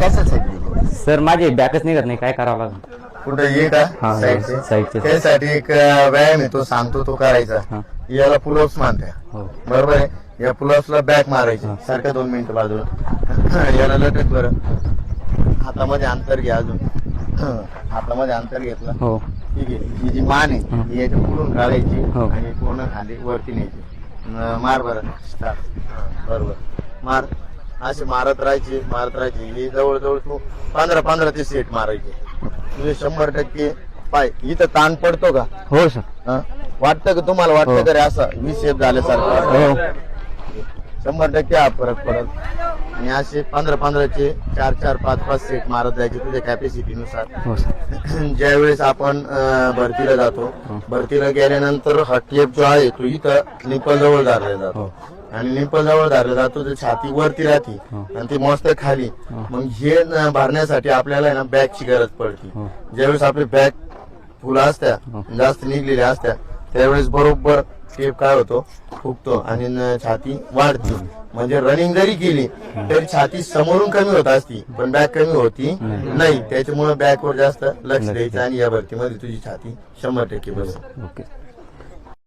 कशासाठी? सर माझी बॅकच निघत नाही, काय करावं लागेल? कुठे ये का हा, साईडचे? साईडचे. त्यासाठी एक व्यायाम आहे, तो सांगतो तो करायचा. हा. याला पुलअप्स मानते, हो. बरोबर आहे. या पुलअप्सला बॅक मारायची सारखं 2 मिनिटं बाजूला. याला लटक बरं, हातामध्ये अंतर घ्या अजून. हातामध्ये अंतर घेतलं, हो. ठीक आहे. ही जी मान आहे ही याच्या पुढून काढायची हो. आणि पूर्ण खाली वरती न्यायची. मार बरं, स्टार्ट. बरोबर, मार. असे मारत राहायचे. ही जवळजवळ तू 15 ते सेट मारायचे. तुझे 100% पाय इथं ताण पडतो का? हो सर. हं? वाटतं का तुम्हाला? वाटतं हो. का रे असं व्ही शेप झाल्यासारखं? हो. 100% हा फरक पडल. आणि असे 15चे 4 5 सेट मारत जायचे तुझ्या कॅपॅसिटीनुसार. हो सर. ज्या वेळेस आपण भरतीला जातो, भरतीला गेल्यानंतर हा टेप जो आहे तो इथं निप्पल जवळ धरला जातो आणि निप्पल जवळ धरला जातो तर छाती वरती राहते आणि ती मस्त खाली. मग हे भरण्यासाठी आपल्याला ना बॅगची गरज पडते. ज्यावेळेस आपली बॅग फुलं असत्या, जास्त निघलेल्या असत्या, त्यावेळेस बरोबर टेप काय होतो, फुगतो आणि छाती वाढते. म्हणजे रनिंग जरी केली तरी छाती समोरून कमी होत असती पण बॅक कमी होती नाही. त्याच्यामुळे बॅकवर जास्त लक्ष द्यायचं आणि या भरतीमध्ये तुझी छाती 100% बसेल. ओके.